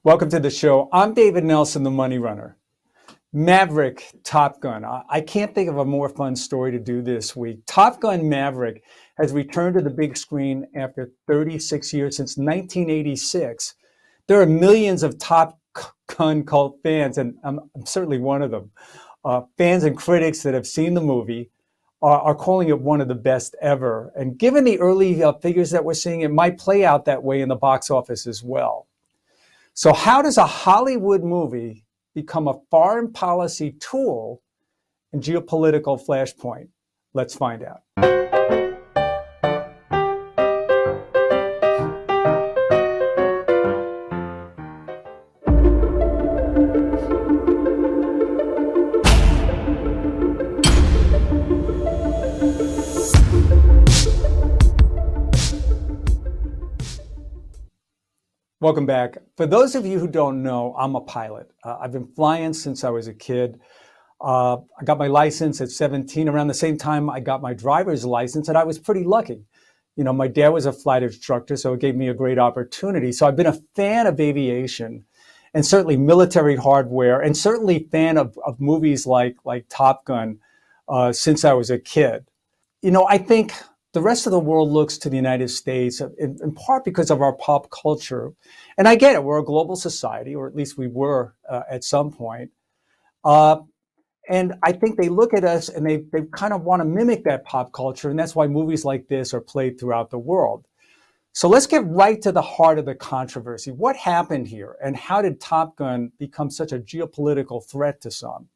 Welcome to the show. I'm David Nelson, the Money Runner. Maverick, Top Gun. I can't think of a more fun story to do this week. Top Gun Maverick has returned to the big screen after 36 years, since 1986. There are millions of Top Gun cult fans, and I'm certainly one of them. Fans and critics that have seen the movie are calling it one of the best ever. And given the early figures that we're seeing, it might play out that way in the box office as well. So how does a Hollywood movie become a foreign policy tool and geopolitical flashpoint? Let's find out. Welcome back. For those of you who don't know, I'm a pilot. I've been flying since I was a kid. I got my license at 17. Around the same time, I got my driver's license, and I was pretty lucky. You know, my dad was a flight instructor, so it gave me a great opportunity. So I've been a fan of aviation and certainly military hardware, and certainly fan of movies like Top Gun since I was a kid. You know, I think the rest of the world looks to the United States in part because of our pop culture. And I get it, we're a global society, or at least we were at some point. And I think they look at us and they kind of want to mimic that pop culture. And that's why movies like this are played throughout the world. So let's get right to the heart of the controversy. What happened here, and how did Top Gun become such a geopolitical threat to some?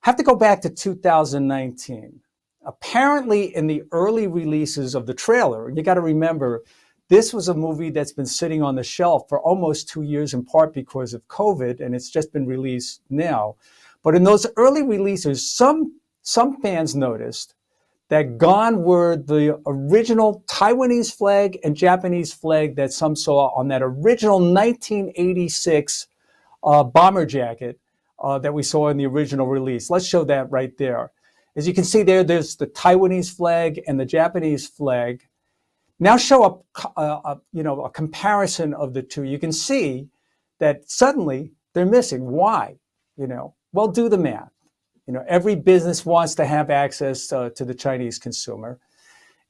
Have to go back to 2019. Apparently, in the early releases of the trailer, you got to remember, this was a movie that's been sitting on the shelf for almost 2 years, in part because of COVID, and it's just been released now. But in those early releases, some fans noticed that gone were the original Taiwanese flag and Japanese flag that some saw on that original 1986 bomber jacket that we saw in the original release. Let's show that right there. As you can see there's the Taiwanese flag and the Japanese flag. Now show a comparison of the two. You can see that suddenly they're missing. Why? Well, do the math. Every business wants to have access to the Chinese consumer.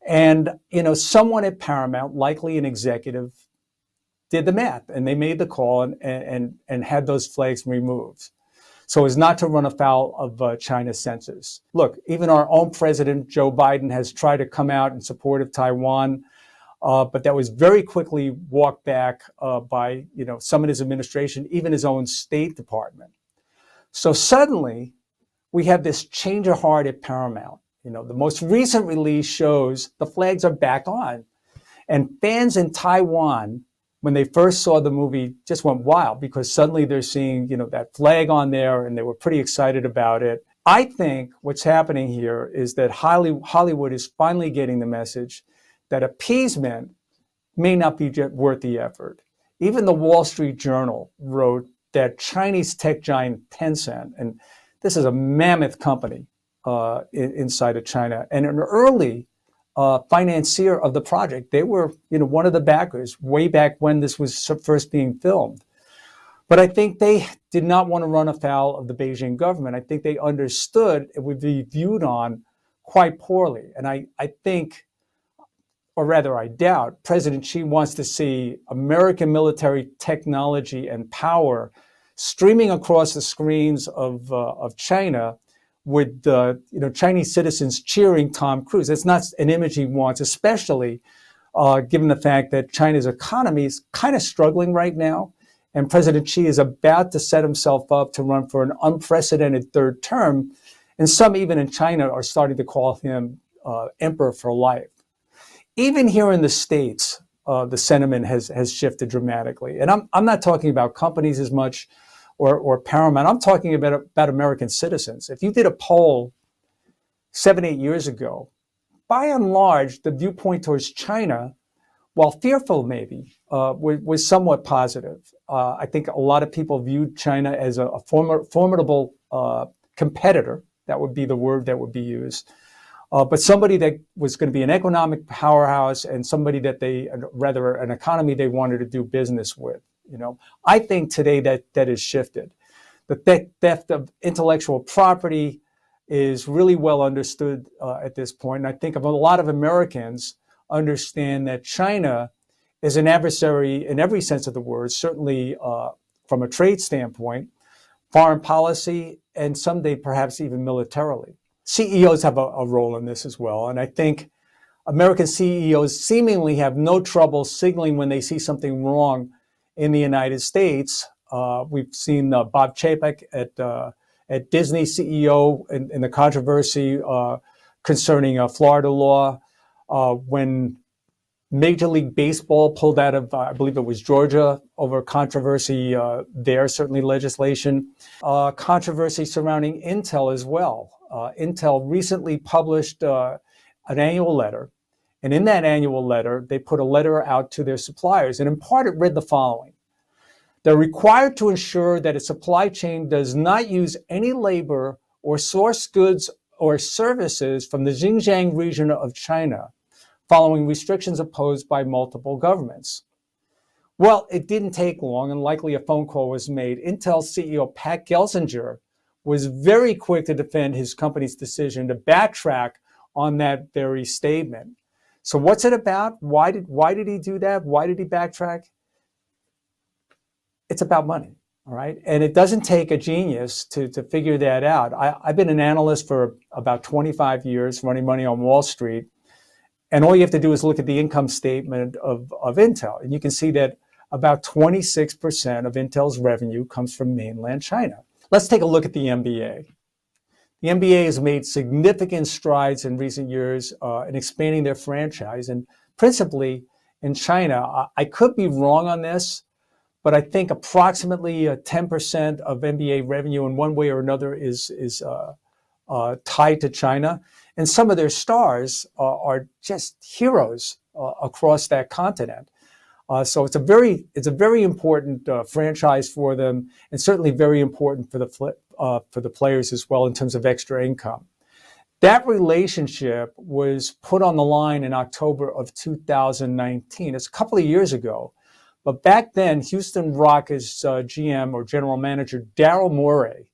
And, someone at Paramount, likely an executive, did the math, and they made the call and had those flags removed, so as not to run afoul of China's censors. Look, even our own president, Joe Biden, has tried to come out in support of Taiwan, but that was very quickly walked back by some in his administration, even his own State Department. So suddenly, we have this change of heart at Paramount. The most recent release shows the flags are back on. And fans in Taiwan, when they first saw the movie, just went wild because suddenly they're seeing, that flag on there, and they were pretty excited about it. I think what's happening here is that Hollywood is finally getting the message that appeasement may not be worth the effort. Even the Wall Street Journal wrote that Chinese tech giant Tencent, and this is a mammoth company inside of China, and an early financier of the project. They were, one of the backers way back when this was first being filmed. But I think they did not want to run afoul of the Beijing government. I think they understood it would be viewed on quite poorly. And I think, or rather I doubt, President Xi wants to see American military technology and power streaming across the screens of China with Chinese citizens cheering Tom Cruise. It's not an image he wants, especially given the fact that China's economy is kind of struggling right now, and President Xi is about to set himself up to run for an unprecedented third term, and some even in China are starting to call him emperor for life. Even here in the States, the sentiment has shifted dramatically. And I'm not talking about companies as much or Paramount. I'm talking about American citizens. If you did a poll 7-8 years ago, by and large, the viewpoint towards China, while fearful maybe, was somewhat positive. I think a lot of people viewed China as a formidable competitor. That would be the word that would be used. But somebody that was going to be an economic powerhouse and somebody that an economy they wanted to do business with. I think today that has shifted. The theft of intellectual property is really well understood at this point. And I think a lot of Americans understand that China is an adversary in every sense of the word, certainly from a trade standpoint, foreign policy, and someday perhaps even militarily. CEOs have a role in this as well. And I think American CEOs seemingly have no trouble signaling when they see something wrong in the United States. We've seen Bob Chapek at Disney, CEO, in the controversy concerning Florida law. When Major League Baseball pulled out of, I believe it was Georgia, over controversy there, certainly legislation. Controversy surrounding Intel as well. Intel recently published an annual letter. And in that annual letter, they put a letter out to their suppliers. And in part, it read the following. They're required to ensure that its supply chain does not use any labor or source goods or services from the Xinjiang region of China, following restrictions imposed by multiple governments. Well, it didn't take long, and likely a phone call was made. Intel CEO Pat Gelsinger was very quick to defend his company's decision to backtrack on that very statement. So what's it about? Why did he do that? Why did he backtrack? It's about money, all right? And it doesn't take a genius to figure that out. I've been an analyst for about 25 years, running money on Wall Street. And all you have to do is look at the income statement of Intel. And you can see that about 26% of Intel's revenue comes from mainland China. Let's take a look at the NBA. The NBA has made significant strides in recent years in expanding their franchise, and principally in China. I could be wrong on this, but I think approximately 10% of NBA revenue in one way or another is tied to China. And some of their stars are just heroes across that continent. So it's a very important franchise for them, and certainly very important for the players as well in terms of extra income. That relationship was put on the line in October of 2019. It's a couple of years ago. But back then, Houston Rockets GM or general manager Daryl Morey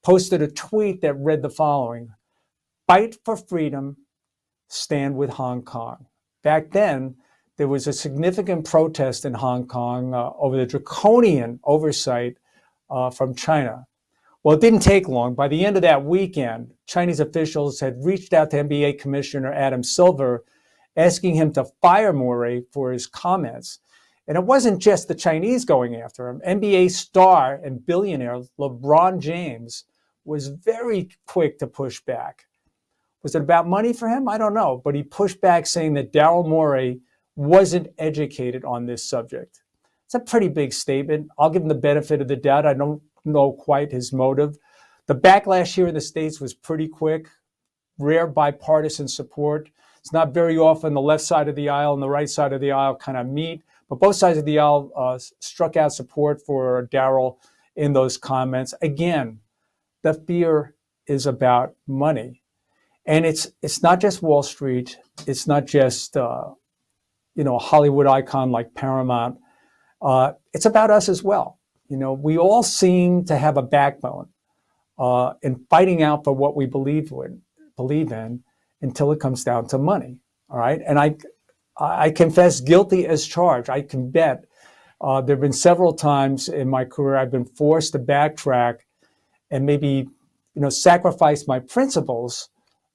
posted a tweet that read the following: "Fight for freedom, stand with Hong Kong." Back then, there was a significant protest in Hong Kong over the draconian oversight from China. Well, it didn't take long. By the end of that weekend, Chinese officials had reached out to NBA Commissioner Adam Silver, asking him to fire Morey for his comments. And it wasn't just the Chinese going after him. NBA star and billionaire LeBron James was very quick to push back. Was it about money for him? I don't know. But he pushed back, saying that Daryl Morey wasn't educated on this subject. It's a pretty big statement. I'll give him the benefit of the doubt. I don't know quite his motive. The backlash here in the States was pretty quick. Rare bipartisan support. It's not very often the left side of the aisle and the right side of the aisle kind of meet. But both sides of the aisle struck out support for Daryl in those comments. Again, the fear is about money. And it's not just Wall Street. It's not just a Hollywood icon like Paramount. It's about us as well. We all seem to have a backbone in fighting out for what we believe in until it comes down to money. All right. And I confess guilty as charged. I can bet there have been several times in my career I've been forced to backtrack and maybe, sacrifice my principles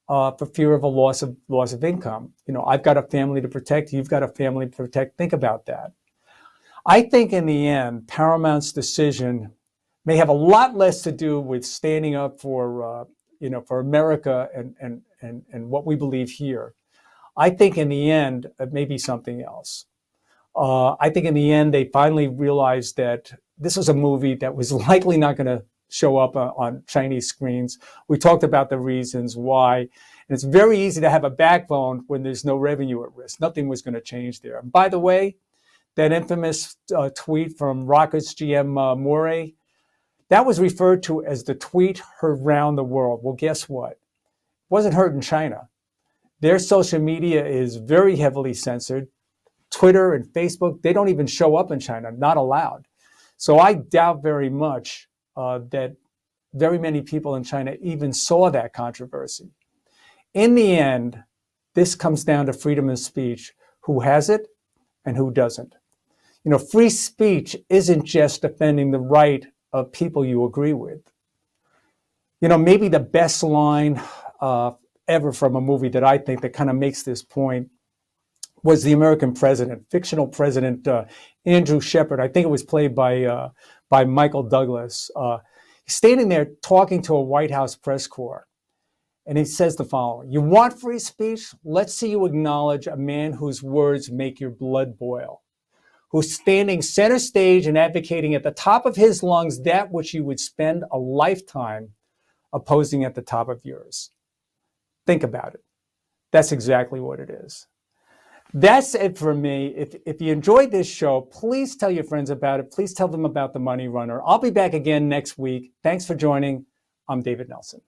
for fear of a loss of income. I've got a family to protect. You've got a family to protect. Think about that. I think in the end, Paramount's decision may have a lot less to do with standing up for America and what we believe here. I think in the end, it may be something else. I think in the end, they finally realized that this was a movie that was likely not going to show up on Chinese screens. We talked about the reasons why. And it's very easy to have a backbone when there's no revenue at risk. Nothing was going to change there. And by the way, that infamous tweet from Rockets GM Morey, that was referred to as the tweet heard round the world. Well, guess what? It wasn't heard in China. Their social media is very heavily censored. Twitter and Facebook, they don't even show up in China, not allowed. So I doubt very much that very many people in China even saw that controversy. In the end, this comes down to freedom of speech, who has it and who doesn't. You know, free speech isn't just defending the right of people you agree with. You know, maybe the best line ever from a movie that I think that kind of makes this point was The American President, fictional President Andrew Shepard. I think it was played by Michael Douglas. He's standing there talking to a White House press corps, and he says the following: "You want free speech? Let's see you acknowledge a man whose words make your blood boil, who's standing center stage and advocating at the top of his lungs that which you would spend a lifetime opposing at the top of yours." Think about it. That's exactly what it is. That's it for me. If you enjoyed this show, please tell your friends about it. Please tell them about The Money Runner. I'll be back again next week. Thanks for joining. I'm David Nelson.